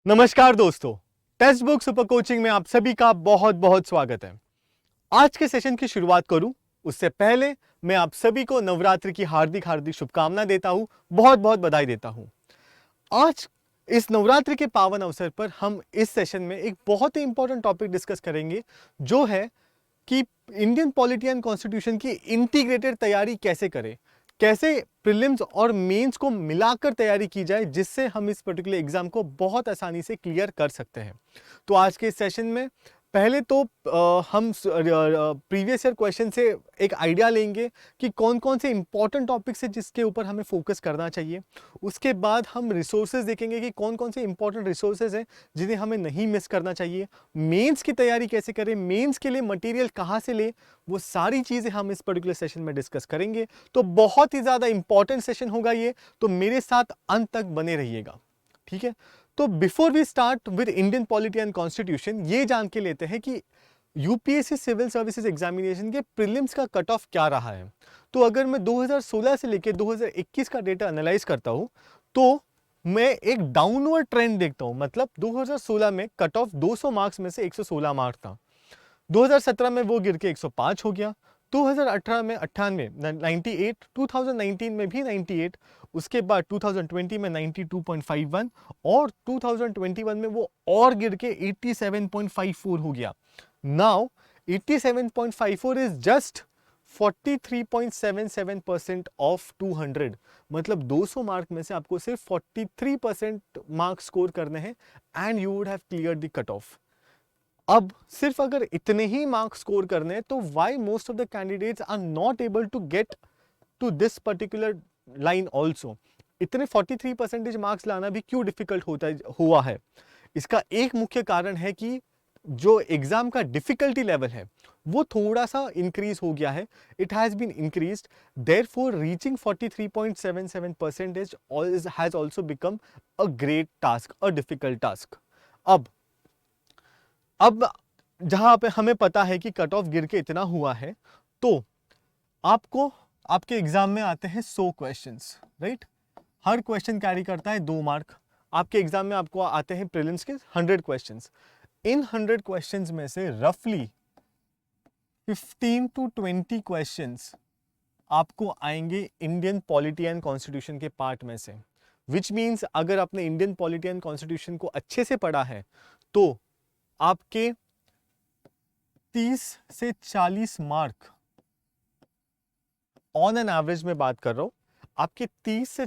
नमस्कार दोस्तों, text book super coaching में आप सभी का बहुत बहुत स्वागत है। आज के सेशन की शुरुआत करूं उससे पहले मैं आप सभी को नवरात्रि की हार्दिक हार्दिक शुभकामना देता हूं, बहुत बहुत बधाई देता हूं। आज इस नवरात्रि के पावन अवसर पर हम इस सेशन में एक बहुत ही इंपॉर्टेंट टॉपिक डिस्कस करेंगे, जो है कि इंडियन पॉलिटी एंड कॉन्स्टिट्यूशन की इंटीग्रेटेड तैयारी कैसे करें, कैसे प्रीलिम्स और मेंस को मिलाकर तैयारी की जाए, जिससे हम इस पर्टिकुलर एग्जाम को बहुत आसानी से क्लियर कर सकते हैं। तो आज के सेशन में पहले तो हम प्रीवियस ईयर क्वेश्चन से एक आइडिया लेंगे कि कौन कौन से इंपॉर्टेंट टॉपिक्स है जिसके ऊपर हमें फोकस करना चाहिए। उसके बाद हम रिसोर्सेज देखेंगे कि कौन कौन से इंपॉर्टेंट रिसोर्सेज हैं जिन्हें हमें नहीं मिस करना चाहिए। मेंस की तैयारी कैसे करें, मेंस के लिए मटेरियल कहाँ से ले, वो सारी चीज़ें हम इस पर्टिकुलर सेशन में डिस्कस करेंगे। तो बहुत ही ज़्यादा इंपॉर्टेंट सेशन होगा ये, तो मेरे साथ अंत तक बने रहिएगा, ठीक है। तो before we start with Indian polity and constitution, ये जान के लेते हैं कि यूपीएससी सिविल सर्विसेज एग्जामिनेशन के प्रीलिम्स का कट ऑफ क्या रहा है। तो अगर मैं 2016 से लेकर 2021 का डेटा एनालाइज करता हूं, तो मैं एक डाउनवर्ड ट्रेंड देखता हूं। मतलब 2016 में कट ऑफ 200 मार्क्स में से 116 मार्क था, 2017 में वो गिर के 105 हो गया, 2018 में 98, 98, 2019 में भी 98, उसके बाद 2020 में 92.51 और 2021 में वो और गिर के 87.54 हो गया। Now 87.54 is just 43.77% of 200। मतलब 200 मार्क में से आपको सिर्फ 43% मार्क स्कोर करने हैं and you would have clear the cut off. अब सिर्फ अगर इतने ही मार्क्स स्कोर करने हैं, तो why most of the candidates are not able to get to this particular line also. इतने 43% मार्क्स लाना भी क्यों डिफिकल्ट हुआ है? इसका एक मुख्य कारण है कि जो एग्जाम का डिफिकल्टी लेवल है वो थोड़ा सा इंक्रीज हो गया है। It has been increased, therefore reaching 43.77% has also become a great task, a difficult task. अब जहां पे हमें पता है कि कट ऑफ गिर के इतना हुआ है, तो आपको आपके एग्जाम में आते हैं 100 क्वेश्चंस, राइट। हर क्वेश्चन कैरी करता है 2 मार्क। आपके एग्जाम में आपको आते हैं प्रीलिम्स के 100 क्वेश्चंस। इन 100 क्वेश्चंस में से रफली 15 to 20 क्वेश्चंस आपको आएंगे इंडियन पॉलिटी एंड कॉन्स्टिट्यूशन के पार्ट में से। विच मीन्स अगर आपने इंडियन पॉलिटी एंड कॉन्स्टिट्यूशन को अच्छे से पढ़ा है, तो आपके 30 से 40 मार्क ऑन एन एवरेज में बात कर रहा हूं, आपके 30 से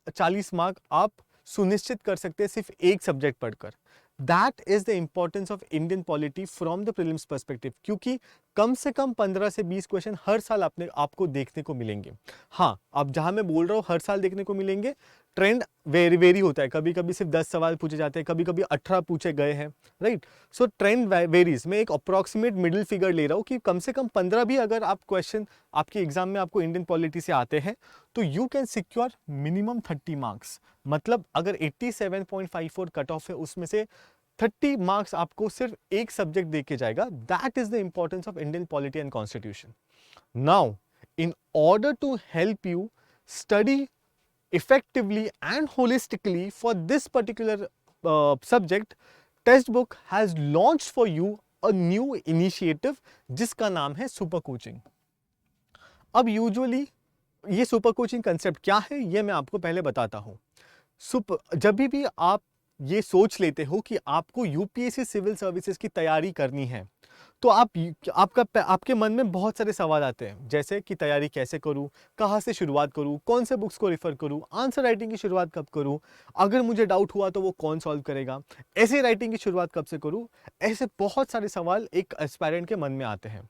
40 मार्क आप सुनिश्चित कर सकते हैं सिर्फ एक सब्जेक्ट पढ़कर। That is the importance of Indian polity from the prelims perspective, क्योंकि कम से कम 15 से 20 क्वेश्चन हर साल आपको देखने को मिलेंगे। हाँ, अब जहां मैं बोल रहा हूं हर साल देखने को मिलेंगे, ट्रेंड वेरी होता है। कभी कभी सिर्फ 10 सवाल पूछे जाते हैं, कभी कभी 18 पूछे गए हैं, राइट। सो ट्रेंड वेरीज। मैं एक अप्रोक्सीमेट मिडिल फिगर ले रहा हूं कि कम से कम 15 भी अगर आप क्वेश्चन आपके एग्जाम में आपको इंडियन पॉलिटी से आते हैं, तो you can secure minimum 30 marks. मतलब अगर 87.54 कट ऑफ है, उसमें से 30 मार्क्स आपको सिर्फ एक सब्जेक्ट दे के जाएगा। That is the importance of Indian polity and constitution. Now, in order to help you study effectively and holistically for this particular subject, Textbook has launched for you a new initiative जिसका नाम है super coaching. अब usually ये super coaching concept क्या है, ये मैं आपको पहले बताता हूं। जब भी आप ये सोच लेते हो कि आपको यूपीएससी सिविल सर्विसेज की तैयारी करनी है, तो आपके मन में बहुत सारे सवाल आते हैं, जैसे कि तैयारी कैसे करूं, कहां से शुरुआत करूं, कौन से बुक्स को रेफर करूं, आंसर राइटिंग की शुरुआत कब करूं, अगर मुझे डाउट हुआ तो वो कौन सॉल्व करेगा, ऐसे राइटिंग की शुरुआत कब से करूं। ऐसे बहुत सारे सवाल एक एस्पायरेंट के मन में आते हैं।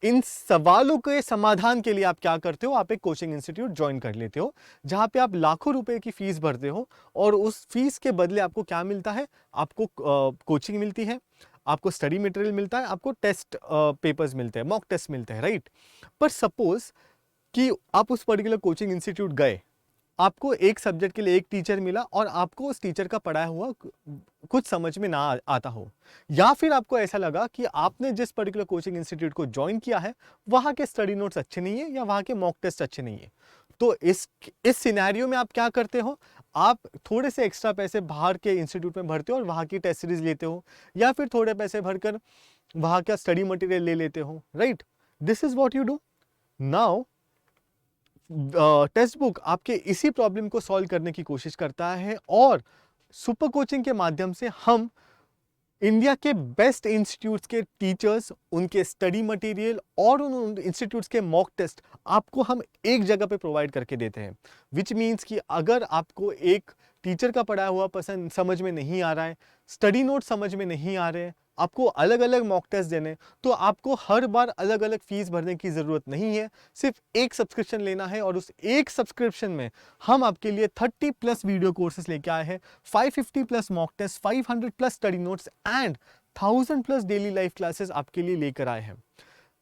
इन सवालों के समाधान के लिए आप क्या करते हो, आप एक कोचिंग इंस्टीट्यूट ज्वाइन कर लेते हो, जहां पे आप लाखों रुपए की फीस भरते हो, और उस फीस के बदले आपको क्या मिलता है, आपको कोचिंग मिलती है, आपको स्टडी मटेरियल मिलता है, आपको टेस्ट पेपर्स मिलते हैं, मॉक टेस्ट मिलते हैं, राइट। पर सपोज कि आप उस पर्टिकुलर कोचिंग इंस्टीट्यूट गए, आपको एक सब्जेक्ट के लिए एक टीचर मिला और आपको उस टीचर का पढ़ाया हुआ कुछ समझ में ना आता हो, या फिर आपको ऐसा लगा कि आपने जिस पर्टिकुलर कोचिंग इंस्टीट्यूट को ज्वाइन किया है वहां के स्टडी नोट्स अच्छे नहीं है या वहां के मॉक टेस्ट अच्छे नहीं है, तो इस सिनेरियो में आप क्या करते हो, आप थोड़े से एक्स्ट्रा पैसे बाहर के इंस्टीट्यूट में भरते हो और वहाँ की टेस्ट सीरीज लेते हो, या फिर थोड़े पैसे भरकर वहाँ का स्टडी मटेरियल ले लेते हो, right? This is what you do now. Text book आपके इसी प्रॉब्लम को सॉल्व करने की कोशिश करता है, और सुपर कोचिंग के माध्यम से हम इंडिया के बेस्ट इंस्टीट्यूट्स के टीचर्स, उनके स्टडी मटेरियल और उन इंस्टीट्यूट्स के मॉक टेस्ट आपको हम एक जगह पे प्रोवाइड करके देते हैं। विच मीन्स कि अगर आपको एक टीचर का पढ़ाया हुआ पसंद समझ में नहीं आ रहा है, स्टडी नोट समझ में नहीं आ रहे हैं, आपको अलग अलग मॉक टेस्ट देने, तो आपको हर बार अलग अलग फीस भरने की ज़रूरत नहीं है। सिर्फ एक सब्सक्रिप्शन लेना है, और उस एक सब्सक्रिप्शन में हम आपके लिए 30+ वीडियो कोर्सेज लेके आए हैं, 550+ mock test, 500+ study notes and 1000+ daily life classes आपके लिए लेकर आए हैं।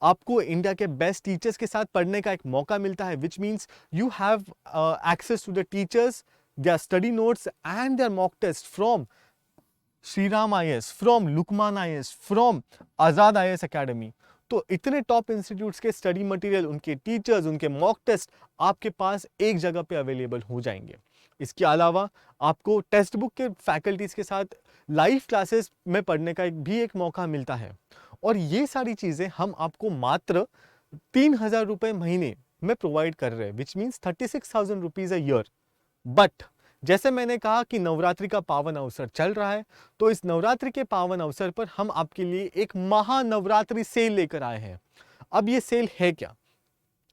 आपको इंडिया के बेस्ट टीचर्स के साथ पढ़ने का एक मौका मिलता है, which means you have access to the teachers, their study notes and their mock test from Shriram IAS, from Lukmaan IAS, from Azad IAS academy. तो इतने टॉप इंस्टीट्यूट्स के स्टडी मटेरियल, उनके टीचर्स, उनके मॉक टेस्ट आपके पास एक जगह पे अवेलेबल हो जाएंगे। इसके अलावा आपको टेक्स्ट बुक के फैकल्टीज़ के साथ लाइव क्लासेस में पढ़ने का भी एक मौका मिलता है, और ये सारी चीज़ें हम आपको मात्र 3000 रुपये महीने में प्रोवाइड कर रहे हैं, which means 36,000 rupees a year. But जैसे मैंने कहा कि नवरात्रि का पावन अवसर चल रहा है, तो इस नवरात्रि के पावन अवसर पर हम आपके लिए एक महानवरात्रि सेल लेकर आए हैं। अब ये सेल है क्या?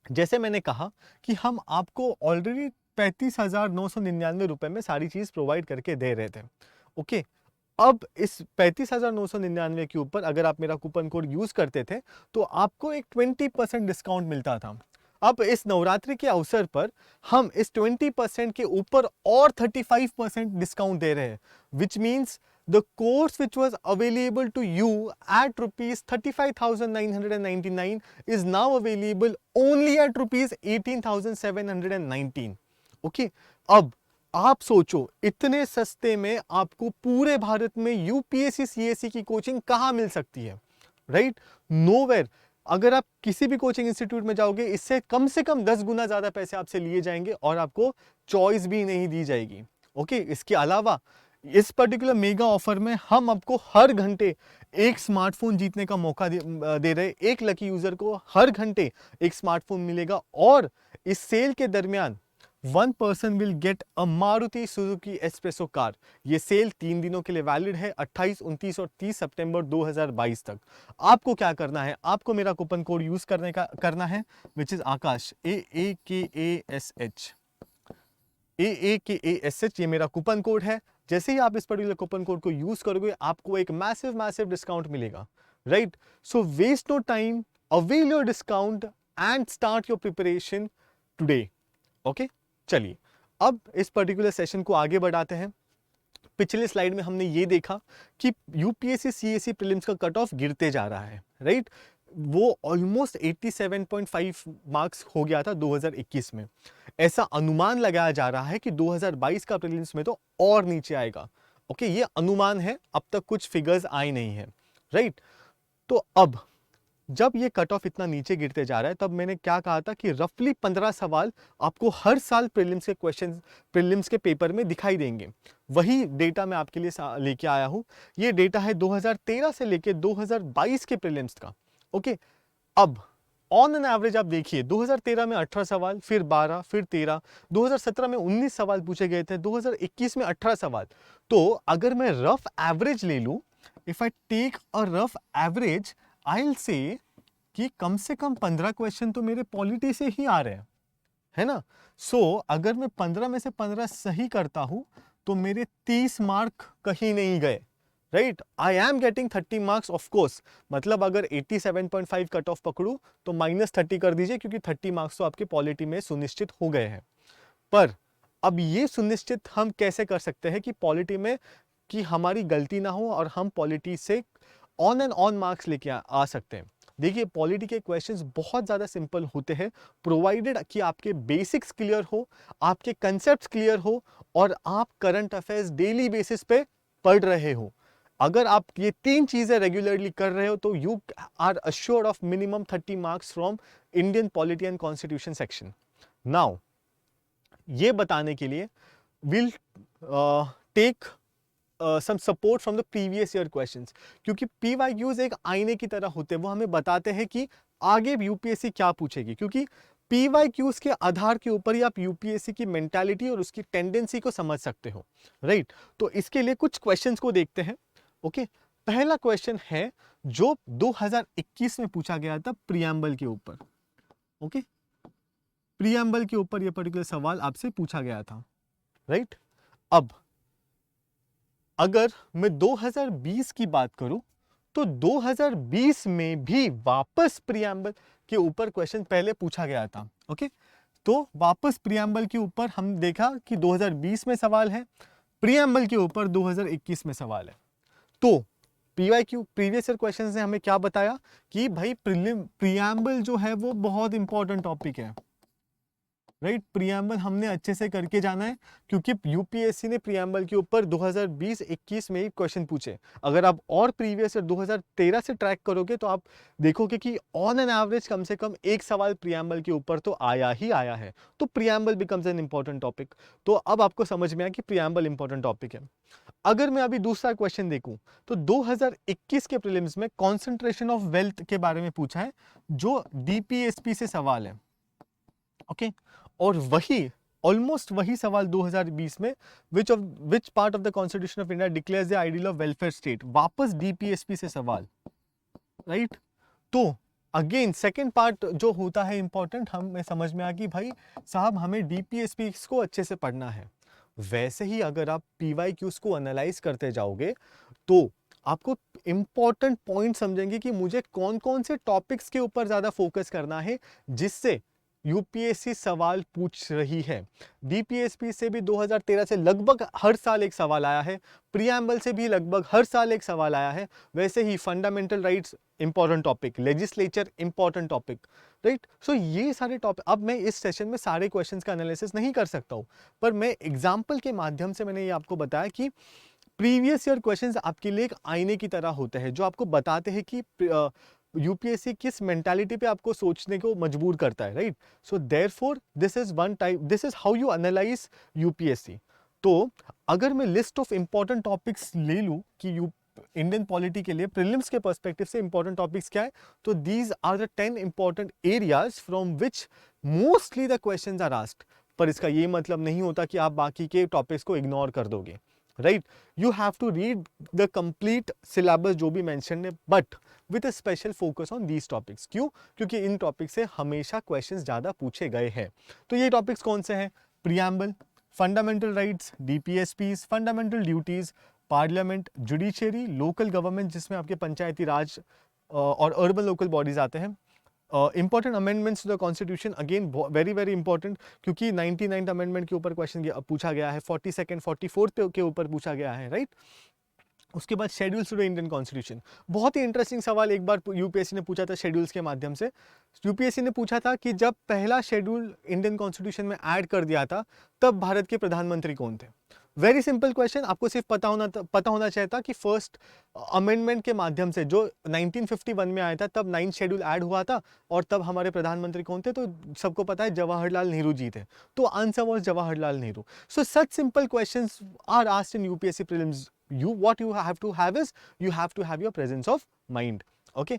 जैसे मैंने कहा कि हम आपको ऑलरेडी 35,999 रुपए में सारी चीज प्रोवाइड करके दे रहे थे, ओके। अब इस 35,999 के ऊपर अगर आप मेरा कूपन कोड यूज करते थे तो आपको एक 20% डिस्काउंट मिलता था। अब इस नवरात्रि के अवसर पर हम इस 20% के ऊपर और 35% डिस्काउंट दे रहे हैं, which means the course which was available to you at rupees 35,999 is now available only at rupees 18,719। Okay, अब आप सोचो इतने सस्ते में आपको पूरे भारत में यूपीएससी सीएससी की कोचिंग कहाँ मिल सकती है, राइट? नोवेयर। अगर आप किसी भी कोचिंग इंस्टीट्यूट में जाओगे इससे कम से कम 10 गुना ज्यादा पैसे आपसे लिए जाएंगे और आपको चॉइस भी नहीं दी जाएगी, ओके। इसके अलावा इस पर्टिकुलर मेगा ऑफर में हम आपको हर घंटे एक स्मार्टफोन जीतने का मौका दे रहे। एक लकी यूजर को हर घंटे एक स्मार्टफोन मिलेगा, और इस सेल के दरमियान 1 person will get a Maruti Suzuki Espresso car। ये सेल 3 दिनों के लिए वैलिड है, 28, 29 और 30 सितंबर 2022 तक। आपको क्या करना है? आपको मेरा कूपन कोड यूज करना है, विच इज आकाश, AAKASH। ये मेरा कूपन कोड है। जैसे ही आप इस पर्टिकुलर कूपन कोड को यूज करोगे आपको एक मैसिव डिस्काउंट मिलेगा, right? So waste no time, avail your discount and start your preparation today, okay. चलिए अब इस पर्टिकुलर सेशन को आगे बढ़ाते हैं। पिछले स्लाइड में हमने ये देखा कि यूपीएससी सीएससी प्रीलिम्स का कट ऑफ गिरते जा रहा है, राइट? वो ऑलमोस्ट 87.5 मार्क्स हो गया था 2021 में। ऐसा अनुमान लगाया जा रहा है कि 2022 का प्रीलिम्स में तो और नीचे आएगा, ओके। ये अनुमान है, अब तक कुछ फिगर्स आए नहीं है, राइट? तो अब जब ये कट ऑफ इतना नीचे गिरते जा रहा है तब मैंने क्या कहा था कि रफली 15 सवाल आपको हर साल प्रीलिम्स के क्वेश्चन, प्रीलिम्स के पेपर में दिखाई देंगे। वही डेटा मैं आपके लिए लेके आया हूं। ये डेटा है 2013 से लेके 2022 के प्रीलिम्स का, ओके। अब ऑन एन एवरेज आप देखिए 2013 में 18 सवाल, फिर 12, फिर 13, 2017 में 19 सवाल पूछे गए थे, 2021 में 18 सवाल। तो अगर मैं रफ एवरेज ले लूं, if I take a rough average, I will say कि कम से कम 15 क्वेश्चन तो मेरे पॉलिटी से ही आ रहे हैं, है ना? सो अगर मैं 15 में से 15 सही करता हूं तो मेरे 30 मार्क कहीं नहीं गए, right? I am getting 30 marks of course. मतलब अगर 87.5 कट ऑफ पकड़ू तो -30 कर दीजिए, क्योंकि 30 मार्क्स तो आपके पॉलिटी में सुनिश्चित हो गए हैं। पर अब ये सुनिश्चित हम कैसे कर सकते हैं कि पॉलिटी में कि हमारी गलती ना हो और हम पॉलिटी से ऑन एंड ऑन मार्क्स लेके आ सकते हैं। देखिए पॉलिटी के क्वेश्चंस बहुत ज़्यादा सिंपल होते हैं, प्रोवाइडेड कि आपके बेसिक्स क्लियर हो, आपके कंसेप्ट्स क्लियर हो और आप करंट अफेयर्स डेली बेसिस पे पढ़ रहे हो। अगर आप ये 3 चीज़ें रेगुलरली कर रहे हो तो you are assured of minimum 30 marks from Indian polity and constitution section. Now ये बताने के लिए will take some support from the previous year questions, क्योंकि PYQs एक आईने की तरह होते हैं, वो हमें बताते हैं कि आगे यूपीएससी क्या पूछेगी, क्योंकि PYQs के आधार के ऊपर ही आप यूपीएससी की मेंटालिटी और उसकी टेंडेंसी को समझ सकते हो, राइट। तो इसके लिए कुछ क्वेश्चंस को देखते हैं। ओके, पहला क्वेश्चन है जो 2021 में पूछा गया था प्रियम्बल के ऊपर। ओके, प्रियम्बल के ऊपर यह पर्टिकुलर सवाल आपसे पूछा गया था, राइट। अब अगर मैं 2020 की बात करूं तो 2020 में भी वापस प्रियम्बल के ऊपर क्वेश्चन पहले पूछा गया था। ओके, तो वापस प्रियम्बल के ऊपर हम देखा कि 2020 में सवाल है, प्रियम्बल के ऊपर 2021 में सवाल है। तो PYQ प्रीवियस ईयर क्वेश्चन ने हमें क्या बताया कि भाई प्रियम्बल जो है वो बहुत इंपॉर्टेंट टॉपिक है, राइट। प्रियम्बल हमने अच्छे से करके जाना है, क्योंकि यूपीएससी ने प्रियम्बल के ऊपर 2020-21 में ही क्वेश्चन पूछे। अगर आप और प्रीवियस ईयर 2013 से ट्रैक करोगे तो आप देखोगे कि ऑन एन एवरेज कम से कम एक सवाल प्रियम्बल के ऊपर तो आया ही आया है। तो preamble becomes an important topic. तो अब आपको समझ में आया कि प्रियम्बल इंपॉर्टेंट टॉपिक है। अगर मैं अभी दूसरा क्वेश्चन देखूं तो 2021 के प्रीलिम्स में कॉन्सेंट्रेशन ऑफ वेल्थ के बारे में पूछा है, जो डीपीएसपी से सवाल है। ओके, और वही ऑलमोस्ट वही सवाल 2020 में which part of the constitution of India declares the ideal of welfare state, वापस डीपीएसपी से सवाल, राइट। तो अगेन सेकंड पार्ट जो होता है इंपॉर्टेंट, हमें समझ में आ कि भाई साहब हमें डीपीएसपी को अच्छे से पढ़ना है। वैसे ही अगर आप पीवाईक्यूज को एनालाइज करते जाओगे तो आपको इंपॉर्टेंट पॉइंट समझेंगे कि मुझे कौन कौन से टॉपिक्स के ऊपर ज्यादा फोकस करना है जिससे यूपीएससी सवाल पूछ रही है। डीपीएसपी से भी 2013 से लगभग हर साल एक सवाल आया है, प्रियम्बल से भी लगभग हर साल एक सवाल आया है। वैसे ही fundamental rights important topic, legislature important topic, right. So ये सारे टॉपिक, अब मैं इस सेशन में सारे क्वेश्चंस का एनालिसिस नहीं कर सकता हूं, पर मैं एग्जाम्पल के माध्यम से मैंने ये आपको बताया कि प्रीवियस ईयर क्वेश्चंस आपके लिए एक आईने की तरह होते हैं, जो आपको बताते हैं कि यूपीएससी किस मेंटालिटी पे आपको सोचने को मजबूर करता है, right. So therefore this is one type, this is how you analyse UPSC. तो अगर मैं लिस्ट ऑफ इंपॉर्टेंट टॉपिक्स ले लूं कि इंडियन पॉलिटी के लिए प्रीलिम्स के पर्सपेक्टिव से इंपॉर्टेंट टॉपिक्स क्या है, तो these are the 10 important areas from which mostly the questions are asked. पर इसका ये मतलब नहीं होता कि आप बाकी के टॉपिक्स को इग्नोर कर दोगे, right. You have to read the complete syllabus जो भी मेंशन है, but with a special focus on these topics. क्यों? क्योंकि इन टॉपिक्स से हमेशा क्वेश्चंस ज्यादा पूछे गए हैं। तो ये टॉपिक्स कौन से हैं? Preamble, fundamental rights, DPSPs, fundamental duties, parliament, judiciary, local government जिसमें आपके पंचायती राज और अर्बन लोकल बॉडीज आते हैं, important amendments to the constitution, again very very important, क्योंकि 99th अमेंडमेंट के ऊपर क्वेश्चन पूछा गया है, 42nd 44th के ऊपर पूछा गया है, राइट। उसके बाद schedules to the Indian constitution, बहुत ही इंटरेस्टिंग सवाल एक बार यूपीएससी ने पूछा था शेड्यूल्स के माध्यम से। यूपीएससी ने पूछा था कि जब पहला शेड्यूल इंडियन कॉन्स्टिट्यूशन में ऐड कर दिया था तब भारत के प्रधानमंत्री कौन थे? वेरी सिंपल क्वेश्चन, आपको सिर्फ पता होना चाहिए था कि फर्स्ट अमेंडमेंट के माध्यम से जो 1951 में आया था तब 9th शेड्यूल ऐड हुआ था, और तब हमारे प्रधानमंत्री कौन थे? तो सबको पता है जवाहरलाल नेहरू जी थे। तो answer was Jawaharlal Nehru. So such simple questions are asked in UPSC prelims. What you have to have is you have to have your presence of mind. Okay,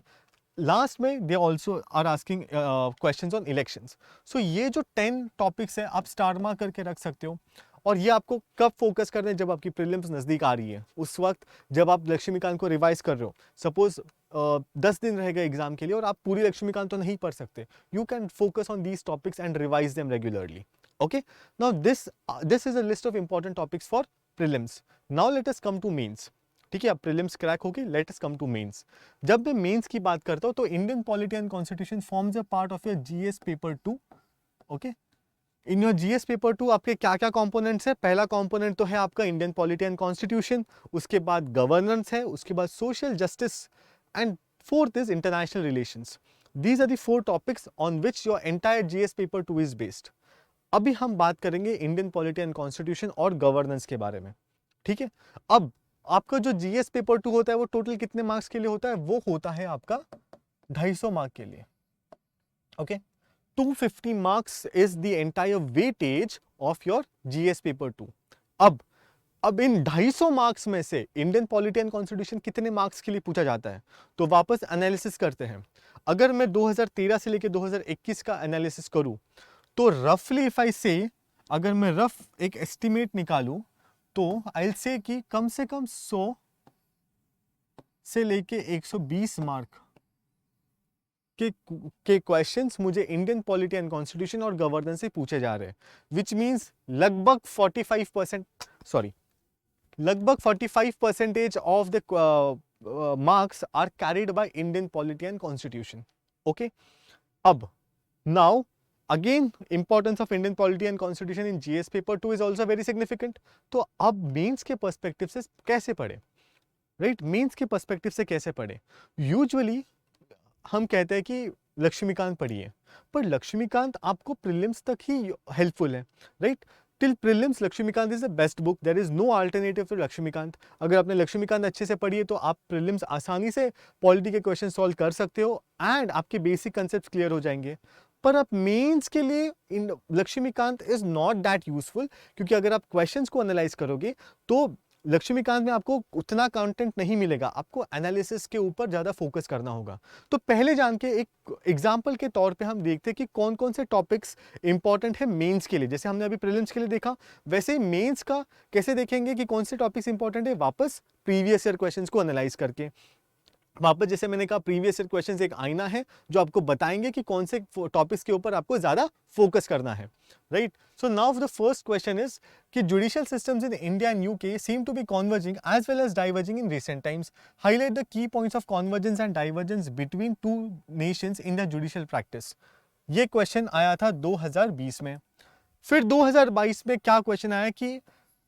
last में they also are asking questions on elections. So ये जो 10 topics है आप star mark करके रख सकते हो, और ये आपको कब फोकस करना है? जब आपकी प्रीलिम्स नजदीक आ रही है, उस वक्त जब आप लक्ष्मीकांत को रिवाइज कर रहे हो। सपोज 10 दिन रहेगा एग्जाम के लिए और आप पूरी लक्ष्मीकांत तो नहीं पढ़ सकते, you can focus on these topics and revise them regularly. Okay, now this is a list of important topics for prelims. Now let us come to mains. ठीक है, अब प्रीलिम्स क्रैक होगी, let us come to mains. जब मैं mains की बात करता हूं तो Indian polity and constitution forms a part of your GS paper 2। Okay, in your GS paper 2 आपके क्या क्या कंपोनेंट्स है? पहला कंपोनेंट तो है आपका इंडियन पॉलिटी एंड कॉन्स्टिट्यूशन, उसके बाद गवर्नेंस है, उसके बाद social justice, and fourth is international relations. These are the 4 topics on which your entire GS paper 2 is based. अभी हम बात करेंगे इंडियन पॉलिटी एंड कॉन्स्टिट्यूशन और गवर्नेंस के बारे में। ठीक है, अब आपका जो जीएस पेपर 2 होता है वो टोटल कितने मार्क्स के लिए होता है? वो होता है आपका 250 मार्क के लिए। Okay, 250 marks is the entire weightage of your GS paper 2। अब अब इन 250 मार्क्स में से इंडियन पॉलिटी एंड कॉन्स्टिट्यूशन कितने मार्क्स के लिए पूछा जाता है, तो वापस एनालिसिस करते हैं। अगर मैं 2013 से लेकर 2021 का एनालिसिस करूं तो रफली इफ आई से, अगर मैं रफ एक एस्टिमेट निकालूं तो आई विल से कि कम से कम 100 से लेके 120 मार्क के क्वेश्चंस मुझे इंडियन पॉलिटी एंड कॉन्स्टिट्यूशन और गवर्नेंस से पूछे जा रहे हैं, विच मींस लगभग 45%, सॉरी लगभग 45% of the marks are carried by Indian polity and constitution. Okay, अब now again importance of Indian polity and constitution in GS paper 2 is also very significant. तो अब मेंस के पर्सपेक्टिव से कैसे पढ़े, right, mains के perspective से कैसे पढ़े। यूजुअली हम कहते हैं कि लक्ष्मीकांत पढ़िए, पर लक्ष्मीकांत आपको प्रीलिम्स तक ही हेल्पफुल है, right. Till prelims Laxmikanth is the best book, there is no alternative to Laxmikanth. अगर आपने लक्ष्मीकांत अच्छे से पढ़ी है तो आप प्रीलिम्स आसानी से पॉलिटी के क्वेश्चन सॉल्व कर सकते हो एंड आपके बेसिक कंसेप्ट क्लियर हो जाएंगे। पर अब मेंस के लिए in Laxmikanth is not that useful, क्योंकि अगर आप क्वेश्चंस को एनालाइज करोगे तो लक्ष्मीकांत में आपको उतना कंटेंट नहीं मिलेगा, आपको एनालिसिस के ऊपर ज़्यादा फोकस करना होगा। तो पहले जान के एक एग्जाम्पल के तौर पे हम देखते हैं कि कौन कौन से टॉपिक्स इंपॉर्टेंट है मेंस के लिए। जैसे हमने अभी प्रीलिम्स के लिए देखा, वैसे ही मेंस का कैसे देखेंगे कि कौन से टॉपिक्स इंपॉर्टेंट है, वापस प्रीवियस ईयर क्वेश्चंस को एनालाइज करके। वापस जैसे मैंने कहा प्रीवियस ईयर क्वेश्चंस एक आईना है जो आपको बताएंगे कि कौन से टॉपिक्स के ऊपर आपको ज़्यादा फोकस करना है, right. So now the first question is कि judicial systems in India and UK seem to be converging as well as diverging in recent times, highlight the key points of convergence and divergence between two nations in the judicial practice. ये question आया था 2020 में। फिर 2022 में क्या question आया कि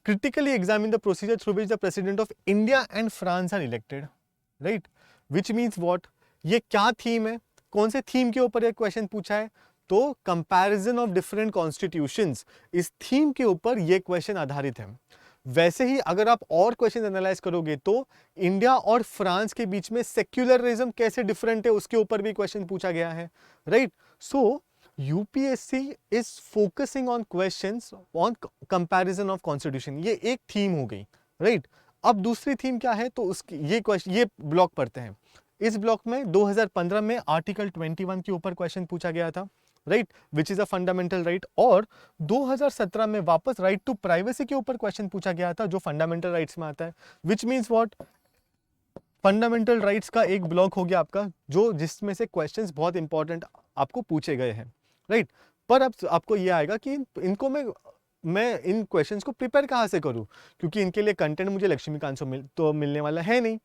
critically examine the procedure through which the president of India and France are elected, right? Which means what? ये क्या थीम है, कौन से थीम के ऊपर ये क्वेश्चन पूछा है, तो कंपैरिजन ऑफ डिफरेंट कॉन्स्टिट्यूशंस, इस थीम के ऊपर ये क्वेश्चन आधारित है। वैसे ही अगर आप और क्वेश्चन एनालाइज करोगे तो इंडिया और फ्रांस के बीच में सेक्युलरिज्म कैसे डिफरेंट है उसके ऊपर भी क्वेश्चन पूछा गया है, right. So UPSC is focusing on questions on comparison of constitution, ये एक थीम हो गई, राइट। अब दूसरी थीम क्या है, तो उसकी ये क्वेश्चन, ये ब्लॉक पढ़ते हैं। इस ब्लॉक में 2015 में आर्टिकल 21 के ऊपर क्वेश्चन पूछा गया था, right, which is a fundamental right. और 2017 में वापस राइट टू प्राइवेसी के ऊपर क्वेश्चन पूछा गया था जो फंडामेंटल राइट्स में आता है, which means what, fundamental rights का एक ब्लॉक हो गया आपका, जो जिसमें से क्वेश्चंस बहुत इंपॉर्टेंट आपको पूछे गए हैं, राइट। पर अब आपको ये आएगा कि इनको मैं इन क्वेश्चंस को प्रिपेयर कहाँ से करूँ, क्योंकि इनके लिए कंटेंट मुझे लक्ष्मीकांत से तो मिलने वाला है नहीं।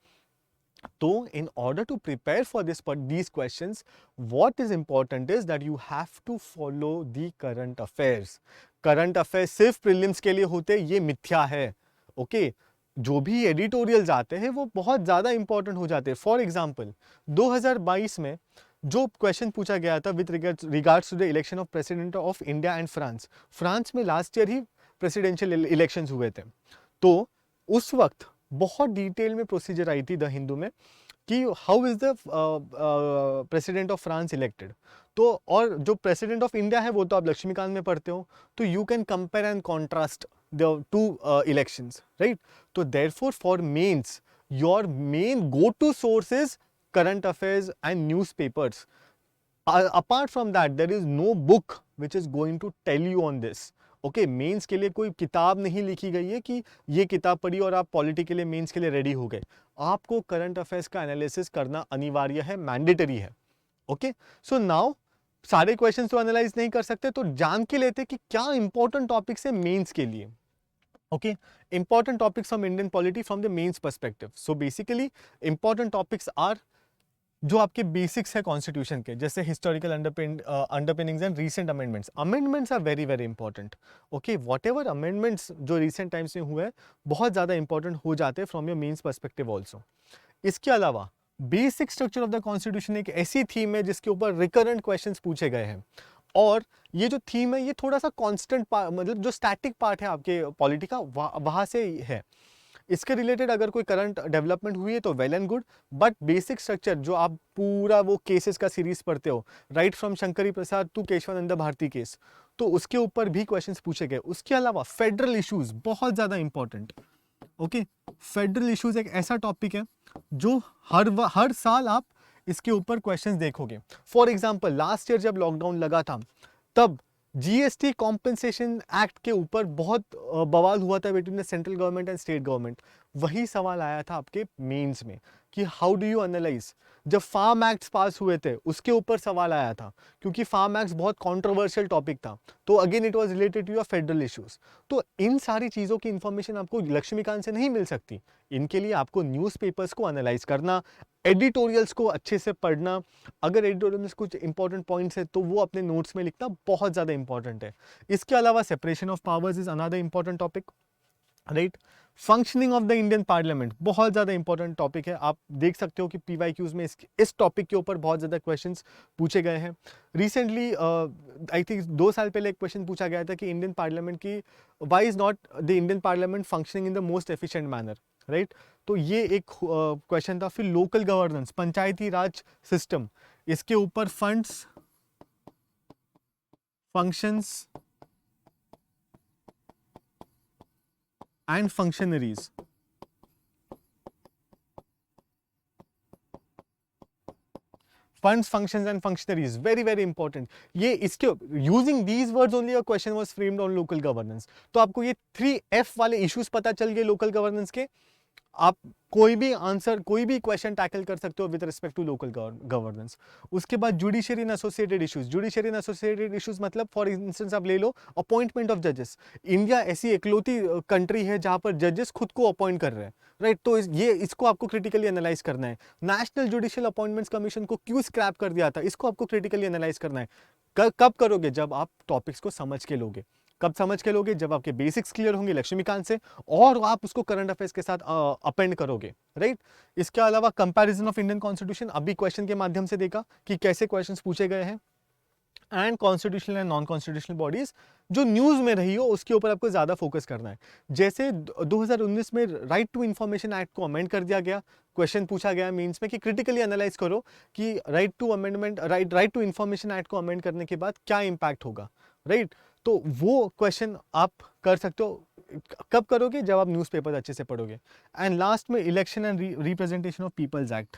तो in order to prepare for these questions, what is important is that you have to follow the current affairs. Current affairs सिर्फ प्रीलिम्स के लिए होते, ये मिथ्या है, ओके। जो भी एडिटोरियल्स आते हैं वो बहुत ज़्यादा इंपॉर्टेंट हो जाते हैं। फॉर एग्जाम्पल 2022 में जो क्वेश्चन पूछा गया था with regards to the election of president of India and France में लास्ट ईयर ही प्रेसिडेंशियल इलेक्शंस हुए थे, तो उस वक्त बहुत डिटेल में प्रोसीजर आई थी द हिंदू में कि how is the president of France elected. तो और जो प्रेसिडेंट ऑफ इंडिया है वो तो आप लक्ष्मीकांत में पढ़ते हो, तो you can compare and contrast the two elections, right. तो therefore for mains your main go to source is current affairs and newspapers. Apart from that, there is no book which is going to tell you on this. Okay, mains के लिए कोई किताब नहीं लिखी गई है कि ये किताब पढ़ी और आप पॉलिटी के लिए मेंस के लिए रेडी हो गए। आपको करंट अफेयर्स का एनालिसिस करना अनिवार्य है, मैंडेटरी है। ओके, सो नाउ सारे क्वेश्चन तो एनालाइज नहीं कर सकते, तो जान के लेते कि क्या इंपॉर्टेंट टॉपिक्स है मेंस के लिए। Okay, important topics from Indian polity from the mains perspective. So basically, important topics are जो आपके बेसिक्स है कॉन्स्टिट्यूशन के, जैसे historical underpinnings and recent amendments. Amendments are very very important, okay. Whatever amendments जो recent times में हुए हैं बहुत ज़्यादा इंपॉर्टेंट हो जाते हैं from your mains perspective also. इसके अलावा basic structure of the constitution एक ऐसी थीम है जिसके ऊपर रिकरेंट क्वेश्चंस पूछे गए हैं, और ये जो थीम है ये थोड़ा सा कांस्टेंट मतलब जो स्टैटिक पार्ट है आपके पॉलिटी का वहाँ से है। इसके रिलेटेड अगर कोई करंट डेवलपमेंट हुई है तो well and good, but basic structure जो आप पूरा वो केसेस का सीरीज पढ़ते हो, right from Shankari Prasad to Kesavananda Bharati case, तो उसके ऊपर भी क्वेश्चंस पूछे गए। उसके अलावा फेडरल इश्यूज बहुत ज़्यादा इंपॉर्टेंट, ओके, फेडरल इश्यूज एक ऐसा टॉपिक है जो हर साल आप इसके ऊपर क्वेश्चंस देखोगे। फॉर एग्जांपल लास्ट ईयर जब लॉकडाउन लगा था तब जीएसटी कॉम्पेंसेशन एक्ट के ऊपर बहुत बवाल हुआ था between the central government and state government. वही सवाल आया था आपके मेंस में कि हाउ डू यू एनालाइज। जब फार्म एक्ट्स पास हुए थे उसके ऊपर सवाल आया था क्योंकि फार्म एक्ट्स बहुत कंट्रोवर्शियल टॉपिक था, तो again it was related to your federal issues. तो इन सारी चीज़ों की इंफॉर्मेशन आपको लक्ष्मीकांत से नहीं मिल सकती। इनके लिए आपको न्यूज़पेपर्स को एनालाइज करना, एडिटोरियल्स को अच्छे से पढ़ना, अगर एडिटोरियल में कुछ इंपॉर्टेंट पॉइंट्स है तो वो अपने नोट्स में लिखना बहुत ज़्यादा इंपॉर्टेंट है। इसके अलावा separation of powers is another important topic, right. Functioning of the Indian parliament बहुत ज़्यादा इंपॉर्टेंट टॉपिक है। आप देख सकते हो कि पीवाईक्यूज में इस टॉपिक के ऊपर बहुत ज़्यादा क्वेश्चंस पूछे गए हैं। रिसेंटली आई थिंक 2 साल पहले एक क्वेश्चन पूछा गया था कि इंडियन पार्लियामेंट की why is not the Indian parliament functioning in the most efficient manner, right. तो ये एक क्वेश्चन था। फिर local governance, Panchayati Raj system, इसके ऊपर funds, functions and functionaries, funds, functions and functionaries, very very important. ये इसके using these words only a question was framed on local governance. तो आपको ये 3F वाले इश्यूज पता चल गए लोकल गवर्नेंस के, आप कोई भी आंसर, कोई भी क्वेश्चन टैकल कर सकते हो with respect to local governance. उसके बाद judiciary and associated issues. Judiciary and associated issues मतलब फॉर इंस्टेंस आप ले लो अपॉइंटमेंट ऑफ जजेस। इंडिया ऐसी इकलौती कंट्री है जहां पर जजेस खुद को अपॉइंट कर रहे हैं, राइट। तो ये इसको आपको क्रिटिकली एनालाइज करना है। नेशनल जुडिशियल अपॉइंटमेंट्स कमीशन को क्यों स्क्रैप कर दिया था, इसको आपको क्रिटिकली एनालाइज करना है। कब करोगे, जब आप टॉपिक्स को समझ के लोगे। कब समझ के लोगे, जब आपके बेसिक्स क्लियर होंगे लक्ष्मीकांत से और आप उसको करंट अफेयर्स के साथ अपेंड करोगे, राइट। इसके अलावा कंपैरिजन ऑफ इंडियन कॉन्स्टिट्यूशन, अभी क्वेश्चन के माध्यम से देखा कि कैसे क्वेश्चंस पूछे गए हैं। And constitutional and non constitutional bodies जो न्यूज में रही हो उसके ऊपर आपको ज्यादा फोकस करना है। जैसे 2019 में राइट टू इंफॉर्मेशन एक्ट को अमेंड कर दिया गया, क्वेश्चन पूछा गया मीन्स में कि क्रिटिकली एनालाइज करो कि right to amendment, right to information act को अमेंड करने के बाद क्या इंपैक्ट होगा, राइट। तो वो क्वेश्चन आप कर सकते हो। कब करोगे, जब आप न्यूज़पेपर अच्छे से पढ़ोगे। एंड लास्ट में election and representation of peoples act,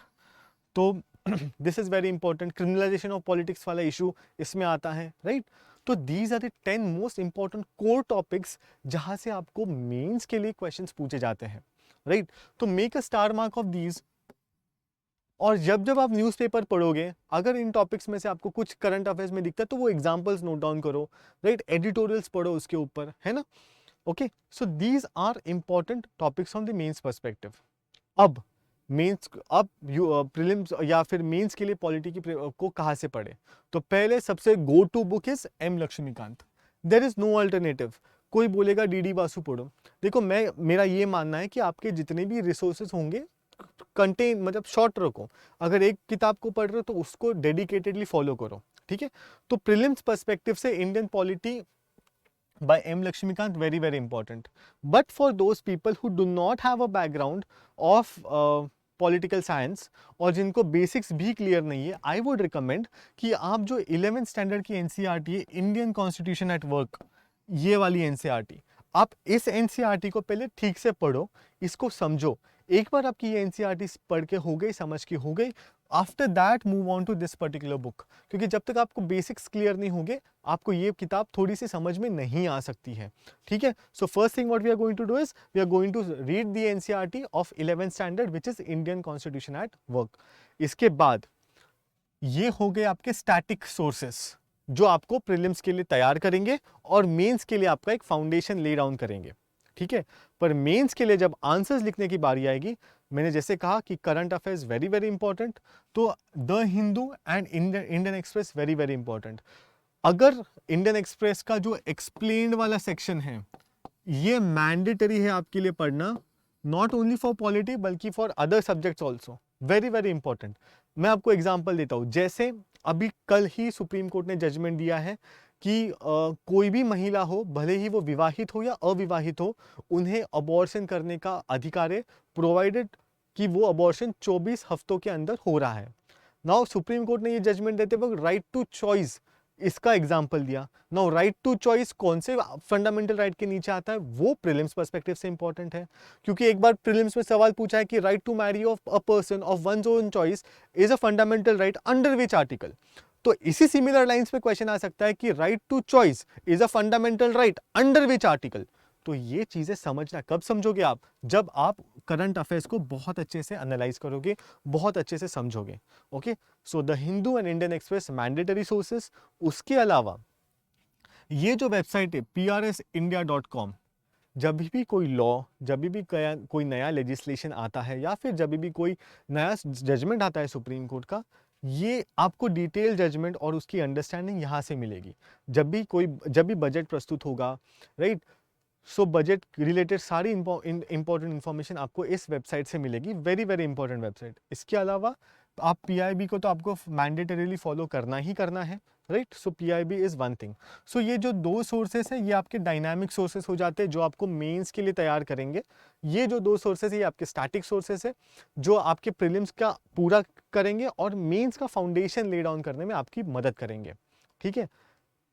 तो this is very important. Criminalization of politics वाला इशू इसमें आता है, राइट। तो these are the 10 most important core topics जहां से आपको मेंस के लिए क्वेश्चंस पूछे जाते हैं, राइट। तो make a star mark of these. और जब जब आप न्यूज़पेपर पढ़ोगे, अगर इन टॉपिक्स में से आपको कुछ करंट अफेयर्स में दिखता है तो वो एग्जांपल्स नोट डाउन करो, राइट। एडिटोरियल्स पढ़ो उसके ऊपर, है ना। Okay, so these are important topics from the mains perspective. अब मेंस, अब प्रीलिम्स या फिर मेंस के लिए पॉलिटी की को कहाँ से पढ़े, तो पहले सबसे go to book is M Lakshmikanth. There is no alternative. कोई बोलेगा डीडी बासु पढ़ो, देखो मेरा ये मानना है कि आपके जितने भी रिसोर्सेज होंगे कंटेन मतलब शॉर्ट रखो। अगर एक किताब को पढ़ रहे हो तो उसको डेडिकेटेडली फॉलो करो, ठीक है। तो प्रीलिम्स पर्सपेक्टिव से Indian polity by M. Lakshmikant, very very important. But for those people who do not have a background of political science और जिनको बेसिक्स भी क्लियर नहीं है, आई वुड रिकमेंड कि आप जो 11th स्टैंडर्ड की एनसीईआरटी है, इंडियन कॉन्स्टिट्यूशन एट वर्क, ये वाली एनसीईआरटी, आप इस एनसीईआरटी को पहले ठीक से पढ़ो, इसको समझो। एक बार आपकी ये एनसीईआरटी पढ़ के हो गई, समझ के हो गई, after that move on to this particular book. क्योंकि जब तक आपको बेसिक्स क्लियर नहीं होंगे आपको ये किताब थोड़ी सी समझ में नहीं आ सकती है, ठीक है। So first thing what we are going to do is we are going to read the NCERT of 11th standard which is Indian constitution at work. इसके बाद ये हो गए आपके स्टैटिक सोर्सेस जो आपको प्रीलिम्स के लिए तैयार करेंगे और मेंस के लिए आपका एक फाउंडेशन ले डाउन करेंगे, ठीक है। पर मेंस के लिए जब आंसर्स लिखने की बारी आएगी, मैंने जैसे कहा कि current affairs very very important, तो the Hindu and Indian express very very important. अगर इंडियन एक्सप्रेस का जो एक्सप्लेन्ड वाला सेक्शन है ये मैंडेटरी है आपके लिए पढ़ना, नॉट ओनली फॉर पॉलिटी बल्कि for other subjects also, very very important. मैं आपको एग्जाम्पल देता हूँ। जैसे अभी कल ही सुप्रीम कोर्ट ने जजमेंट दिया है कि कोई भी महिला हो, भले ही वो विवाहित हो या अविवाहित हो, उन्हें अबॉर्शन करने का अधिकार है, प्रोवाइडेड कि वो अबॉर्शन 24 हफ्तों के अंदर हो रहा है। नाउ सुप्रीम कोर्ट ने ये जजमेंट देते वक्त राइट टू चॉइस इसका एग्जाम्पल दिया। नाउ राइट टू चॉइस कौन से फंडामेंटल राइट के नीचे आता है, वो प्रीलिम्स पर्सपेक्टिव से इंपॉर्टेंट है, क्योंकि एक बार प्रीलिम्स में सवाल पूछा है कि right to marry of a person of one's own choice is a fundamental right under which article. तो इसी सिमिलर लाइंस पे क्वेश्चन आ सकता है कि right to choice is a fundamental right under which article. तो ये चीजें समझना कब समझोगे आप, जब आप करंट अफेयर्स को बहुत अच्छे से एनालाइज करोगे, बहुत अच्छे से समझोगे। Okay, so the Hindu and Indian express mandatory sources. उसके अलावा ये जो वेबसाइट है prsindia.com, जब भी कोई लॉ, जब भी कोई नया लेजिस्लेशन आता है या फिर जब भी कोई नया जजमेंट आता है सुप्रीम कोर्ट का, ये आपको डिटेल जजमेंट और उसकी अंडरस्टैंडिंग यहाँ से मिलेगी। जब भी बजट प्रस्तुत होगा, राइट, सो बजट रिलेटेड सारी इंपॉर्टेंट इंफॉर्मेशन आपको इस वेबसाइट से मिलेगी। Very very important website. इसके अलावा आप पीआईबी को तो आपको मैंडेटरीली फॉलो करना ही करना है, right. So PIB is one thing. So ये जो दो सोर्सेस है ये आपके डायनामिक सोर्सेस हो जाते हैं जो आपको मेंस के लिए तैयार करेंगे। ये जो दो सोर्सेस है ये आपके स्टैटिक सोर्सेस है जो आपके प्रीलिम्स का पूरा करेंगे और मेंस का फाउंडेशन ले डाउन करने में आपकी मदद करेंगे, ठीक है।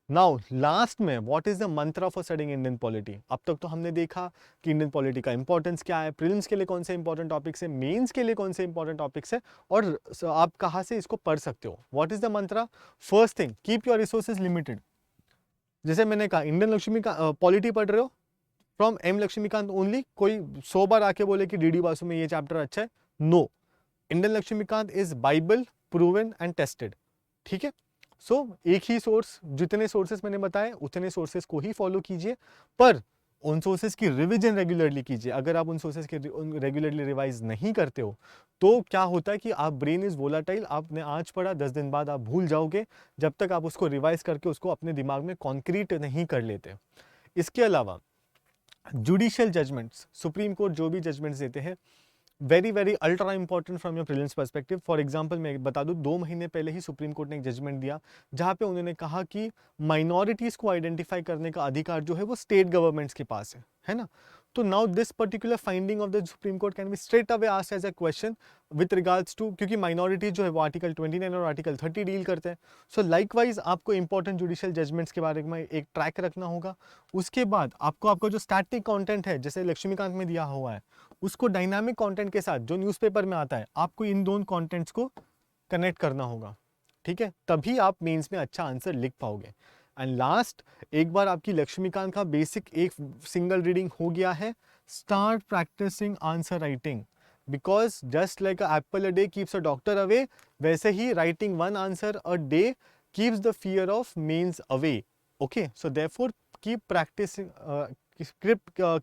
नाउ लास्ट में what is the Mantra for studying Indian polity. अब तक तो हमने देखा कि इंडियन पॉलिटी का इंपॉर्टेंस क्या है, प्रीलिम्स के लिए कौन से इंपॉर्टेंट टॉपिक्स है, मेंस के लिए कौन से इंपॉर्टेंट टॉपिक्स है और आप कहाँ से इसको पढ़ सकते हो। What is the Mantra? First thing, keep your resources limited. जैसे मैंने कहा इंडियन लक्ष्मी का पॉलिटी पढ़ रहे हो फ्रॉम एम लक्ष्मीकांत ओनली, कोई 100 बार आके बोले कि डीडी बासु में ये चैप्टर अच्छा है, no. Indian Lakshmikanth is bible proven and tested, ठीक है। सो एक ही सोर्स, जितने सोर्सेस मैंने बताए उतने सोर्सेस को ही फॉलो कीजिए, पर उन सोर्सेस की रिवीजन रेगुलरली कीजिए। अगर आप उन सोर्सेस के रेगुलरली रिवाइज नहीं करते हो तो क्या होता है कि आप ब्रेन इज वोलाटाइल, आपने आज पढ़ा 10 दिन बाद आप भूल जाओगे जब तक आप उसको रिवाइज करके उसको अपने दिमाग में कॉन्क्रीट नहीं कर लेते। इसके अलावा जुडिशियल जजमेंट्स, सुप्रीम कोर्ट जो भी जजमेंट्स देते हैं, very very ultra important from your prelims perspective. For example मैं बता दूं, 2 महीने पहले ही सुप्रीम कोर्ट ने एक जजमेंट दिया जहां पे उन्होंने कहा कि माइनॉरिटीज को आइडेंटिफाई करने का अधिकार जो है वो स्टेट गवर्नमेंट्स के पास है ना। तो now this particular finding of the Supreme Court can be straight away asked as a question with regards to, क्योंकि माइनॉरिटीज जो है वो आर्टिकल 29 और आर्टिकल 30 डील करते हैं। सो लाइकवाइज आपको इंपॉर्टेंट जुडिशियल जजमेंट्स के बारे में एक ट्रैक रखना होगा। उसके बाद आपको जो स्टैटिक कंटेंट है जैसे लक्ष्मीकांत में दिया हुआ है उसको डायनामिक कंटेंट के साथ जो न्यूज़पेपर में आता है आपको इन दोनों कंटेंट्स को कनेक्ट करना होगा, ठीक है, तभी आप मेंस में अच्छा आंसर लिख पाओगे। एंड लास्ट, एक बार आपकी लक्ष्मीकांत का बेसिक एक सिंगल रीडिंग हो गया है, start practicing answer writing, because just like apple a day keeps a doctor away, वैसे ही writing one answer a day keeps the fear of mains away. Okay, so therefore keep practicing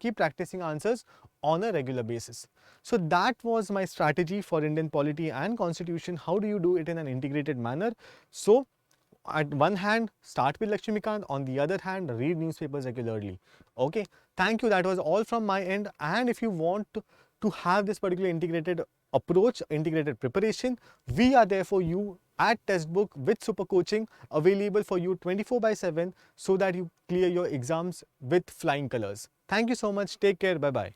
keep practicing answers on a regular basis. So that was my strategy for Indian polity and constitution. How do you do it in an integrated manner? So at one hand start with Lakshmikant, on the other hand read newspapers regularly. Okay, thank you, that was all from my end. And if you want to have this particular integrated approach, integrated preparation, we are there for you at Testbook with Super Coaching, available for you 24/7 so that you clear your exams with flying colors. Thank you so much. Take care. Bye bye.